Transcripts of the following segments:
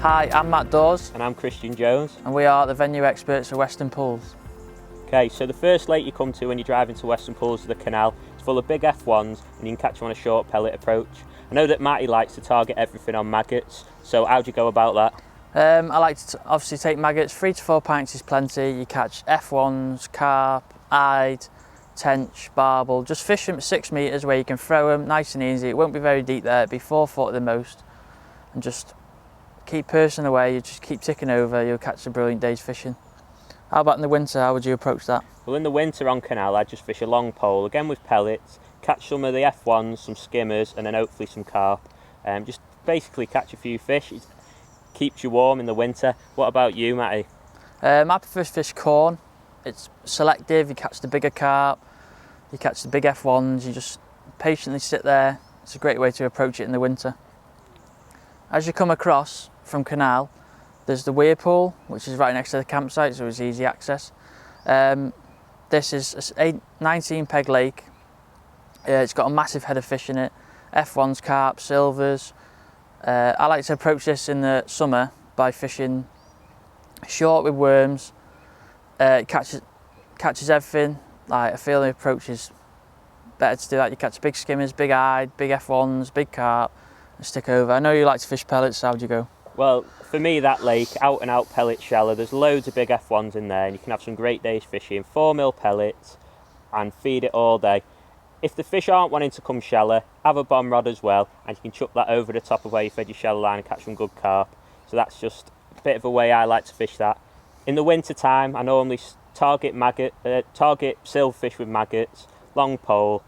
Hi, I'm Matt Dawes. And I'm Kristian Jones. And we are the venue experts at Weston Pools. Okay, so the first lake you come to when you're driving to Weston Pools is the Canal. It's full of big F1s and you can catch them on a short pellet approach. I know that Matty likes to target everything on maggots, so how do you go about that? I like to obviously take maggots. 3 to 4 pints is plenty. You catch F1s, carp, eyed, tench, barbel. Just fish them at 6 metres where you can throw them nice and easy. It won't be very deep there, it'll be 4 foot at the most. And just keep pursing away, you just keep ticking over, you'll catch a brilliant day's fishing. How about in the winter, how would you approach that? Well, in the winter on Canal, I just fish a long pole, again with pellets, catch some of the F1s, some skimmers, and then hopefully some carp. Just basically catch a few fish. It keeps you warm in the winter. What about you, Matty? I prefer to fish corn. It's selective, you catch the bigger carp, you catch the big F1s, you just patiently sit there. It's a great way to approach it in the winter. As you come across from Canal, there's the Weir pool, which is right next to the campsite, so it's easy access. This is a 19 peg lake. It's got a massive head of fish in it. F1s, carp, silvers. I like to approach this in the summer by fishing short with worms. It catches everything. Like, I feel the approach is better to do that. You catch big skimmers, big eyed, big F1s, big carp, and stick over. I know you like to fish pellets, so how'd you go? Well, for me, that lake, out and out pellet shallow, there's loads of big F1s in there and you can have some great days fishing. 4mm pellets and feed it all day. If the fish aren't wanting to come shallow, have a bomb rod as well and you can chuck that over the top of where you fed your shallow line and catch some good carp. So that's just a bit of a way I like to fish that. In the winter time, I normally target silverfish with maggots, long pole,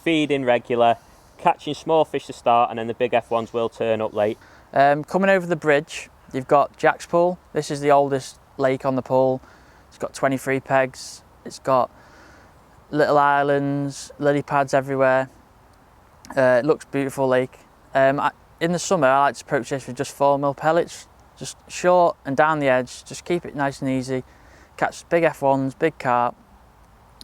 feeding regular, catching small fish to start, and then the big F1s will turn up late. Coming over the bridge, you've got Jack's Pool. This is the oldest lake on the pool. It's got 23 pegs. It's got little islands, lily pads everywhere. It looks beautiful lake. In the summer, I like to approach this with just 4mm pellets, just short and down the edge. Just keep it nice and easy. Catch big F1s, big carp.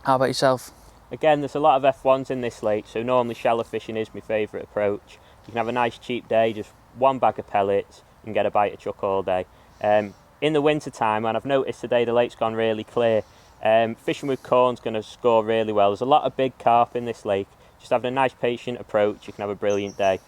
How about yourself? Again, there's a lot of F1s in this lake, so normally shallow fishing is my favourite approach. You can have a nice cheap day, just 1 bag of pellets and get a bite of chuck all day. In the winter time, and I've noticed today the lake's gone really clear, fishing with corn's going to score really well. There's a lot of big carp in this lake. Just having a nice patient approach, you can have a brilliant day.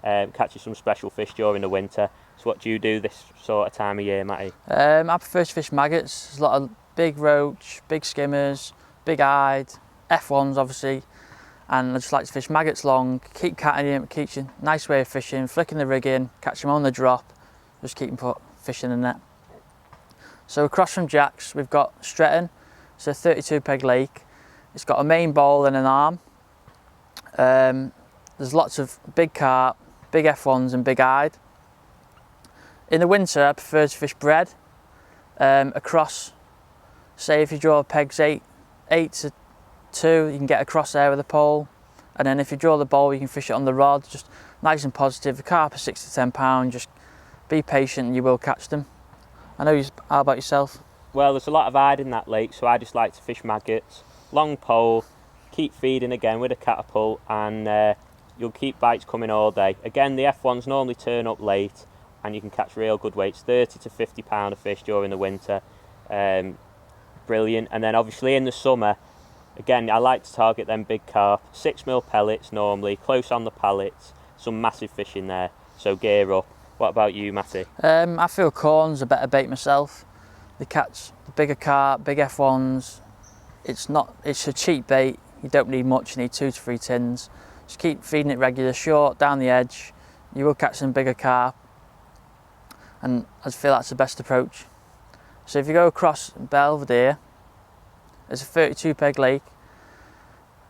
Catching some special fish during the winter. So what do you do this sort of time of year, Matty? I prefer to fish maggots. There's a lot of big roach, big skimmers, big eyed, F1s obviously, and I just like to fish maggots long, keep catching them, keeps you nice way of fishing, flicking the rig in, catch them on the drop, just keep them fishing in the net. So across from Jack's we've got Stretton. It's a 32 peg lake. It's got a main bowl and an arm. There's lots of big carp, big F1s and big eyed. In the winter I prefer to fish bread. Across, say if you draw pegs 8 to 2, you can get across there with a pole, and then if you draw the bowl you can fish it on the rod, just nice and positive. The carp are 6 to 10 pounds, just be patient and you will catch them. How about yourself? Well, there's a lot of eyed in that lake, so I just like to fish maggots, long pole, keep feeding again with a catapult, and you'll keep bites coming all day. Again, the F1s normally turn up late and you can catch real good weights, 30 to 50 pound of fish during the winter. Brilliant. And then obviously in the summer, again, I like to target them big carp, 6mm pellets normally, close on the pallets, some massive fish in there, so gear up. What about you, Matty? I feel corn's a better bait myself. They catch the bigger carp, big F1s. It's a cheap bait, you don't need much, you need 2 to 3 tins. Just keep feeding it regular, short, down the edge, you will catch some bigger carp, and I feel that's the best approach. So if you go across Belvedere, it's a 32 peg lake.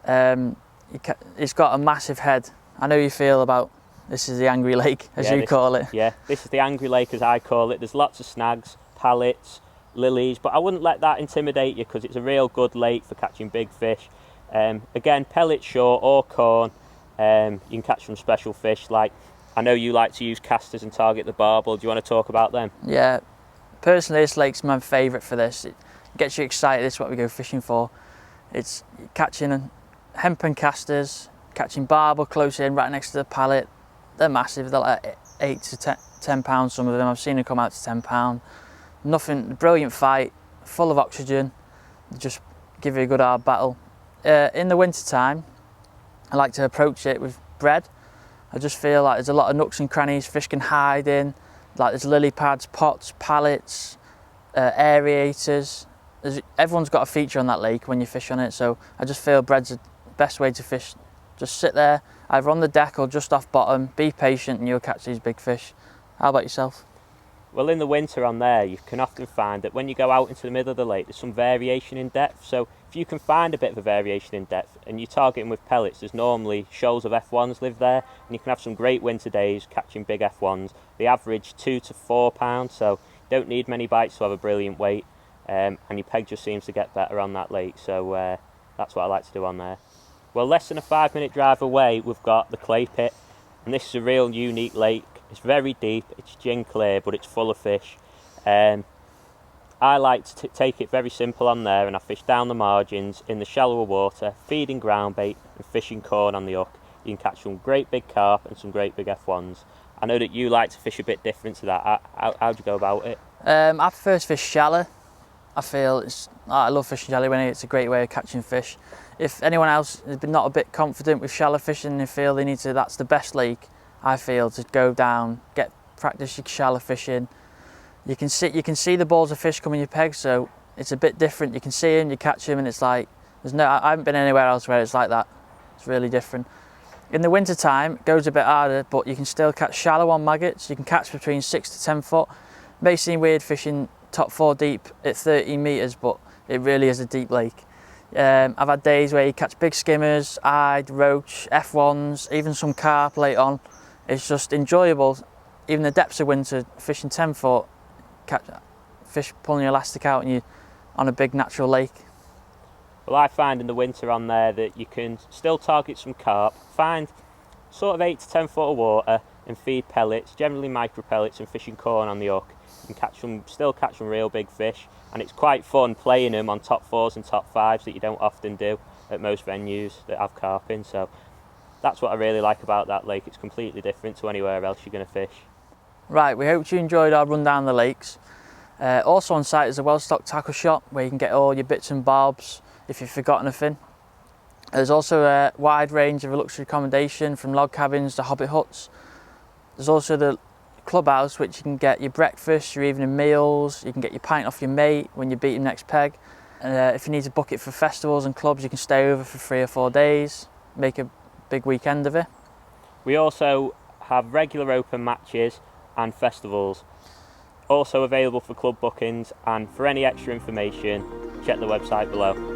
It's got a massive head. I know you feel about this is the angry lake, as you call it. Yeah, this is the angry lake as I call it. There's lots of snags, pallets, lilies, but I wouldn't let that intimidate you because it's a real good lake for catching big fish. Again, pellets short or corn, you can catch some special fish. Like, I know you like to use casters and target the barbel. Do you want to talk about them? Yeah, personally this lake's my favourite for this. It gets you excited, this is what we go fishing for. It's catching hempen casters, catching barbel close in right next to the pallet. They're massive, they're like 8 to 10 pounds, some of them. I've seen them come out to 10 pound. Nothing, brilliant fight, full of oxygen, just give you a good hard battle. In the winter time, I like to approach it with bread. I just feel like there's a lot of nooks and crannies fish can hide in, like there's lily pads, pots, pallets, aerators. Everyone's got a feature on that lake when you fish on it, so I just feel bread's the best way to fish. Just sit there, either on the deck or just off bottom, be patient and you'll catch these big fish. How about yourself? Well, in the winter on there, you can often find that when you go out into the middle of the lake, there's some variation in depth. So if you can find a bit of a variation in depth and you target them with pellets, there's normally shoals of F1s live there, and you can have some great winter days catching big F1s. They average 2 to 4 pounds, so you don't need many bites to have a brilliant weight, and your peg just seems to get better on that lake. So that's what I like to do on there. Well, less than a 5-minute drive away, we've got the clay pit, and this is a real unique lake. It's very deep, it's gin clear, but it's full of fish. I like to take it very simple on there, and I fish down the margins in the shallower water, feeding ground bait and fishing corn on the hook. You can catch some great big carp and some great big F1s. I know that you like to fish a bit different to that. How do you go about it? I prefer to fish shallow. I love fishing shallow when it's a great way of catching fish. If anyone else has been not a bit confident with shallow fishing, they feel they need to, that's the best lake, I feel, to go down, practice your shallow fishing. You can see the balls of fish coming your peg, so it's a bit different. You can see them, you catch them, and it's like I haven't been anywhere else where it's like that. It's really different. In the winter time, it goes a bit harder, but you can still catch shallow on maggots. You can catch between 6 to 10 foot. It may seem weird fishing top 4 deep at 13 metres, but it really is a deep lake. I've had days where you catch big skimmers, eyed, roach, F1s, even some carp late on. It's just enjoyable. Even the depths of winter, fishing 10 foot, catch fish pulling your elastic out and you on a big natural lake. Well, I find in the winter on there that you can still target some carp, find sort of 8 to 10 foot of water and feed pellets, generally micro pellets, and fishing corn on the hook, and still catch some real big fish. And it's quite fun playing them on top 4s and top 5s that you don't often do at most venues that have carp in. So that's what I really like about that lake. It's completely different to anywhere else you're going to fish. Right, we hope you enjoyed our run down the lakes. Also on site is a well-stocked tackle shop where you can get all your bits and bobs if you've forgotten anything. There's also a wide range of luxury accommodation from log cabins to hobbit huts. There's also the clubhouse, which you can get your breakfast, your evening meals, you can get your pint off your mate when you beat him next peg. If you need to book it for festivals and clubs, you can stay over for 3 or 4 days, make a big weekend of it. We also have regular open matches and festivals, also available for club bookings, and for any extra information, check the website below.